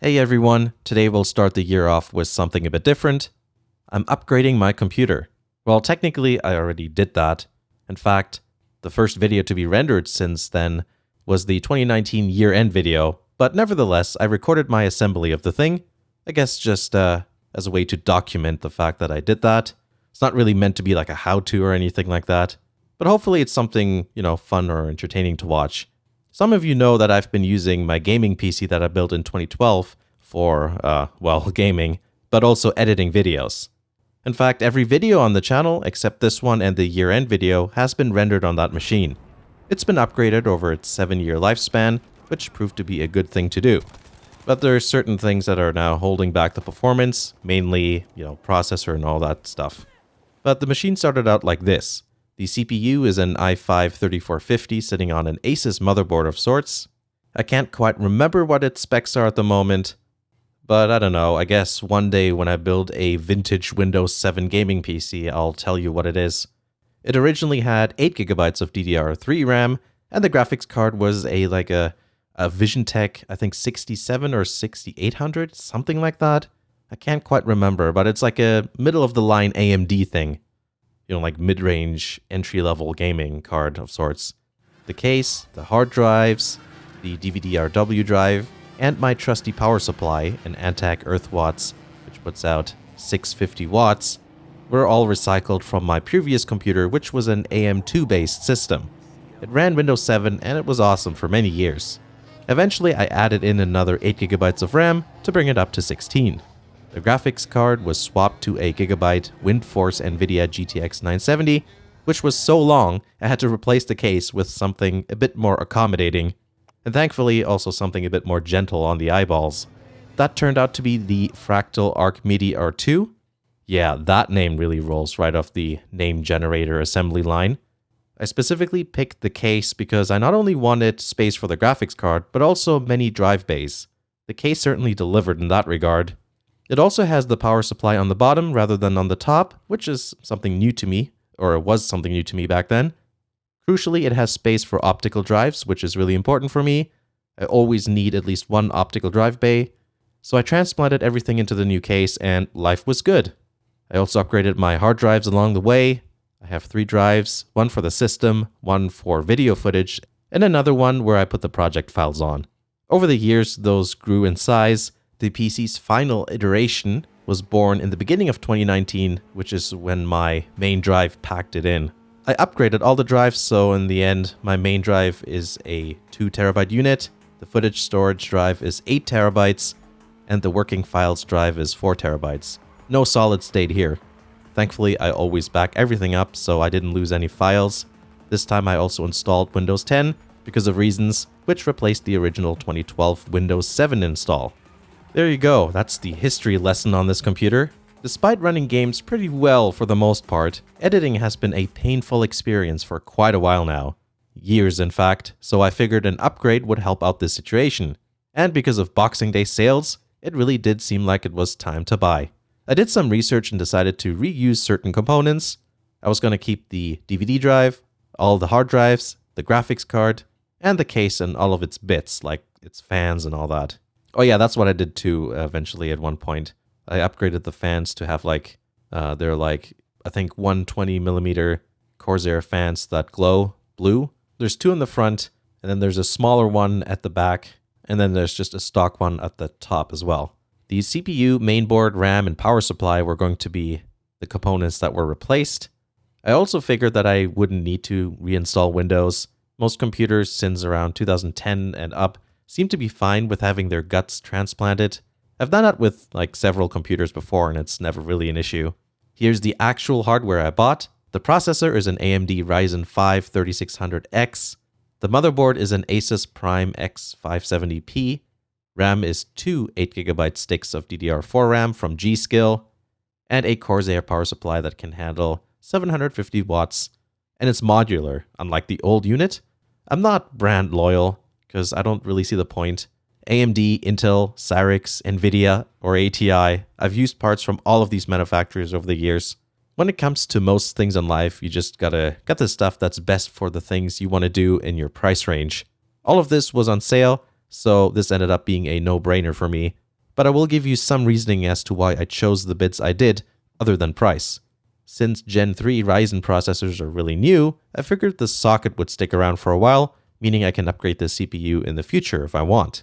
Hey everyone, today we'll start the year off with something a bit different. I'm upgrading my computer. Well, technically I already did that. In fact, the first video to be rendered since then was the 2019 year-end video, but nevertheless I recorded my assembly of the thing, I guess just as a way to document the fact that I did that. It's not really meant to be like a how-to or anything like that, but hopefully it's something, fun or entertaining to watch. Some of you know that I've been using my gaming PC that I built in 2012 for, gaming, but also editing videos. In fact, every video on the channel, except this one and the year-end video, has been rendered on that machine. It's been upgraded over its 7-year lifespan, which proved to be a good thing to do. But there are certain things that are now holding back the performance, mainly, processor and all that stuff. But the machine started out like this. The CPU is an i5-3450 sitting on an Asus motherboard of sorts. I can't quite remember what its specs are at the moment, but I don't know, I guess one day when I build a vintage Windows 7 gaming PC, I'll tell you what it is. It originally had 8GB of DDR3 RAM, and the graphics card was a VisionTech, I think 67 or 6800, something like that. I can't quite remember, but it's like a middle-of-the-line AMD thing. Like mid-range, entry-level gaming card of sorts. The case, the hard drives, the DVD-RW drive, and my trusty power supply, an Antac Earthwatts, which puts out 650 watts, were all recycled from my previous computer, which was an AM2-based system. It ran Windows 7, and it was awesome for many years. Eventually, I added in another 8GB of RAM to bring it up to 16. The graphics card was swapped to a Gigabyte WindForce NVIDIA GTX 970, which was so long I had to replace the case with something a bit more accommodating, and thankfully also something a bit more gentle on the eyeballs. That turned out to be the Fractal Archmidi R2. Yeah, that name really rolls right off the name generator assembly line. I specifically picked the case because I not only wanted space for the graphics card, but also many drive bays. The case certainly delivered in that regard. It also has the power supply on the bottom rather than on the top, which is something new to me, or it was something new to me back then. Crucially, it has space for optical drives, which is really important for me. I always need at least one optical drive bay, so I transplanted everything into the new case and life was good. I also upgraded my hard drives along the way. I have 3 drives, one for the system, one for video footage, and another one where I put the project files on. Over the years, those grew in size. The PC's final iteration was born in the beginning of 2019, which is when my main drive packed it in. I upgraded all the drives, so in the end, my main drive is a 2TB unit, the footage storage drive is 8TB, and the working files drive is 4TB. No solid state here. Thankfully, I always back everything up, so I didn't lose any files. This time I also installed Windows 10, because of reasons, which replaced the original 2012 Windows 7 install. There you go, that's the history lesson on this computer. Despite running games pretty well for the most part, editing has been a painful experience for quite a while now. Years, in fact, so I figured an upgrade would help out this situation. And because of Boxing Day sales, it really did seem like it was time to buy. I did some research and decided to reuse certain components. I was going to keep the DVD drive, all the hard drives, the graphics card, and the case and all of its bits, like its fans and all that. Oh yeah, that's what I did too, eventually at one point. I upgraded the fans to have they're I think 120mm Corsair fans that glow blue. There's 2 in the front, and then there's a smaller one at the back, and then there's just a stock one at the top as well. The CPU, mainboard, RAM, and power supply were going to be the components that were replaced. I also figured that I wouldn't need to reinstall Windows. Most computers since around 2010 and up seem to be fine with having their guts transplanted. I've done that with several computers before and it's never really an issue. Here's the actual hardware I bought. The processor is an AMD Ryzen 5 3600X. The motherboard is an Asus Prime X570P. RAM is 2 8GB sticks of DDR4 RAM from G.Skill, and a Corsair power supply that can handle 750 watts, and it's modular, unlike the old unit. I'm not brand loyal, because I don't really see the point. AMD, Intel, Cyrix, NVIDIA, or ATI, I've used parts from all of these manufacturers over the years. When it comes to most things in life, you just gotta get the stuff that's best for the things you want to do in your price range. All of this was on sale, so this ended up being a no-brainer for me. but I will give you some reasoning as to why I chose the bids I did, other than price. Since Gen 3 Ryzen processors are really new, I figured the socket would stick around for a while, meaning I can upgrade the CPU in the future if I want.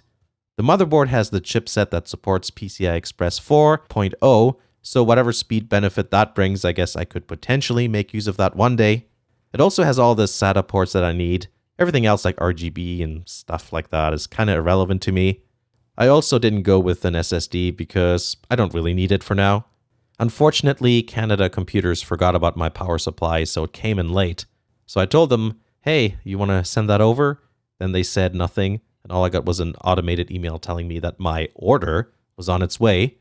The motherboard has the chipset that supports PCI Express 4.0, so whatever speed benefit that brings, I guess I could potentially make use of that one day. It also has all the SATA ports that I need. Everything else like RGB and stuff like that is kind of irrelevant to me. I also didn't go with an SSD because I don't really need it for now. Unfortunately, Canada Computers forgot about my power supply, so it came in late. So I told them, hey, you want to send that over? Then they said nothing, and all I got was an automated email telling me that my order was on its way.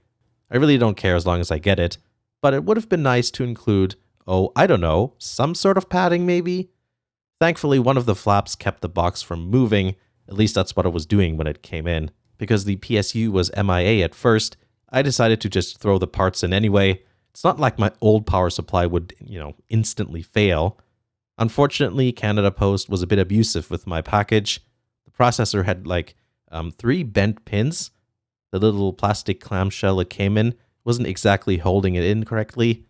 I really don't care as long as I get it, but it would have been nice to include, I don't know, some sort of padding maybe? Thankfully, one of the flaps kept the box from moving, at least that's what it was doing when it came in. Because the PSU was MIA at first, I decided to just throw the parts in anyway. It's not like my old power supply would, instantly fail. Unfortunately, Canada Post was a bit abusive with my package. The processor had 3 bent pins. The little plastic clamshell it came in wasn't exactly holding it in correctly.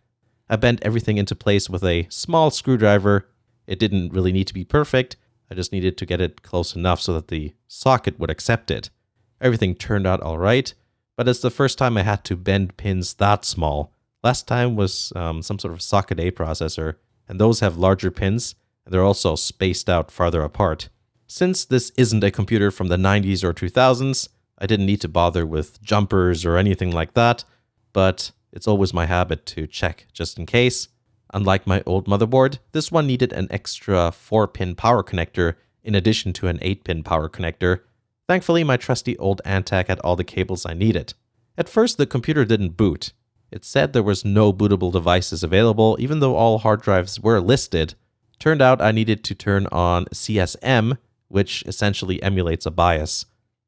I bent everything into place with a small screwdriver. It didn't really need to be perfect. I just needed to get it close enough so that the socket would accept it. Everything turned out alright, but it's the first time I had to bend pins that small. Last time was some sort of socket A processor, and those have larger pins, and they're also spaced out farther apart. Since this isn't a computer from the 90s or 2000s, I didn't need to bother with jumpers or anything like that, but it's always my habit to check just in case. Unlike my old motherboard, this one needed an extra 4-pin power connector in addition to an 8-pin power connector. Thankfully, my trusty old Antec had all the cables I needed. At first, the computer didn't boot. It said there was no bootable devices available, even though all hard drives were listed. Turned out I needed to turn on CSM, which essentially emulates a BIOS.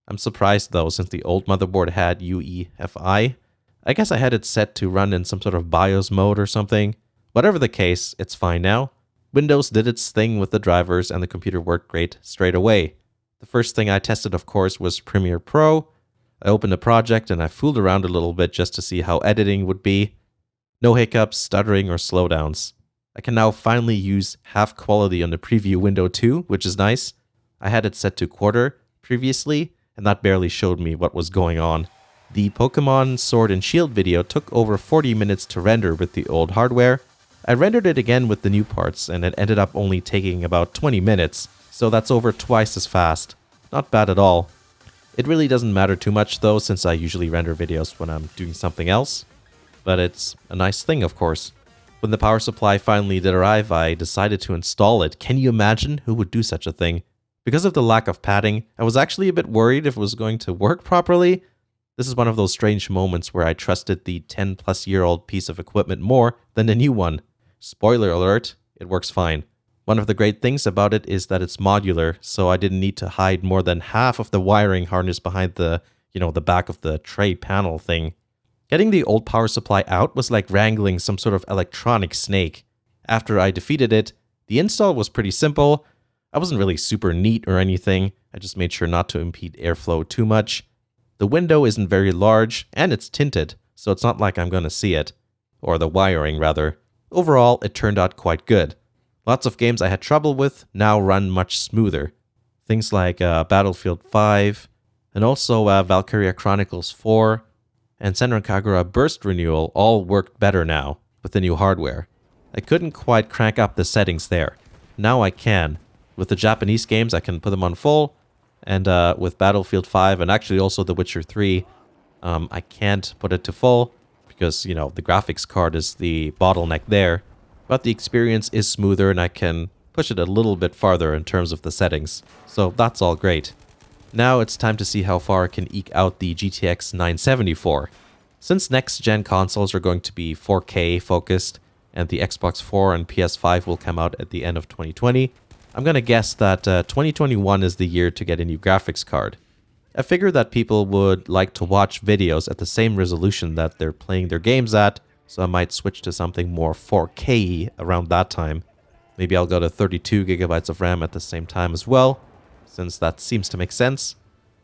I'm surprised though, since the old motherboard had UEFI. I guess I had it set to run in some sort of BIOS mode or something. Whatever the case, it's fine now. Windows did its thing with the drivers and the computer worked great straight away. The first thing I tested, of course, was Premiere Pro. I opened a project and I fooled around a little bit just to see how editing would be. No hiccups, stuttering, or slowdowns. I can now finally use half quality on the preview window too, which is nice. I had it set to quarter previously, and that barely showed me what was going on. The Pokemon Sword and Shield video took over 40 minutes to render with the old hardware. I rendered it again with the new parts, and it ended up only taking about 20 minutes, so that's over twice as fast. Not bad at all. It really doesn't matter too much though, since I usually render videos when I'm doing something else. But it's a nice thing, of course. When the power supply finally did arrive, I decided to install it. Can you imagine who would do such a thing? Because of the lack of padding, I was actually a bit worried if it was going to work properly. This is one of those strange moments where I trusted the 10-plus-year-old piece of equipment more than the new one. Spoiler alert, it works fine. One of the great things about it is that it's modular, so I didn't need to hide more than half of the wiring harness behind the back of the tray panel thing. Getting the old power supply out was like wrangling some sort of electronic snake. After I defeated it, the install was pretty simple. I wasn't really super neat or anything. I just made sure not to impede airflow too much. The window isn't very large, and it's tinted, so it's not like I'm going to see it. Or the wiring, rather. Overall, it turned out quite good. Lots of games I had trouble with now run much smoother. Things like Battlefield 5, and also Valkyria Chronicles 4, and Senran Kagura Burst Renewal all worked better now with the new hardware. I couldn't quite crank up the settings there. Now I can. With the Japanese games, I can put them on full, and with Battlefield 5 and actually also The Witcher 3, I can't put it to full because, the graphics card is the bottleneck there. But the experience is smoother and I can push it a little bit farther in terms of the settings. So that's all great. Now it's time to see how far I can eke out the GTX 974. Since next-gen consoles are going to be 4K focused, and the Xbox 4 and PS5 will come out at the end of 2020, I'm going to guess that 2021 is the year to get a new graphics card. I figure that people would like to watch videos at the same resolution that they're playing their games at, so I might switch to something more 4K around that time. Maybe I'll go to 32 gigabytes of RAM at the same time as well, since that seems to make sense.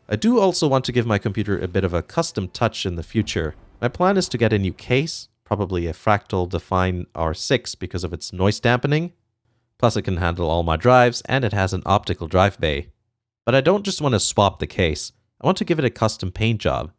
I do also want to give my computer a bit of a custom touch in the future. My plan is to get a new case, probably a Fractal Define R6 because of its noise dampening. Plus it can handle all my drives and it has an optical drive bay. But I don't just want to swap the case, I want to give it a custom paint job.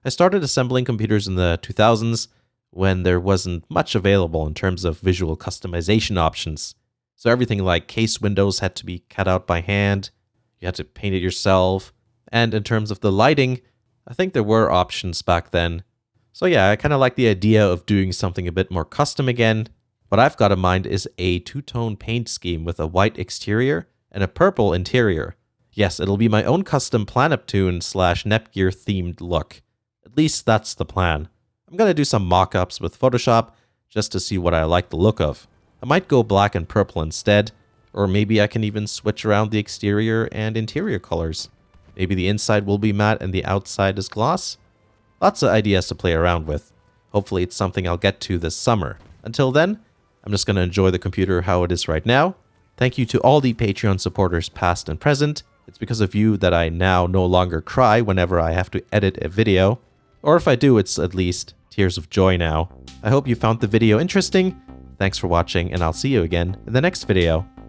I started assembling computers in the 2000s when there wasn't much available in terms of visual customization options. So everything like case windows had to be cut out by hand, you had to paint it yourself, and in terms of the lighting, I think there were options back then. So yeah, I kind of like the idea of doing something a bit more custom again. What I've got in mind is a two-tone paint scheme with a white exterior and a purple interior. Yes, it'll be my own custom Planeptune / Netgear themed look. At least that's the plan. I'm going to do some mock-ups with Photoshop just to see what I like the look of. I might go black and purple instead, or maybe I can even switch around the exterior and interior colors. Maybe the inside will be matte and the outside is gloss. Lots of ideas to play around with. Hopefully it's something I'll get to this summer. Until then, I'm just going to enjoy the computer how it is right now. Thank you to all the Patreon supporters past and present. It's because of you that I now no longer cry whenever I have to edit a video. Or if I do, it's at least tears of joy now. I hope you found the video interesting. Thanks for watching, and I'll see you again in the next video.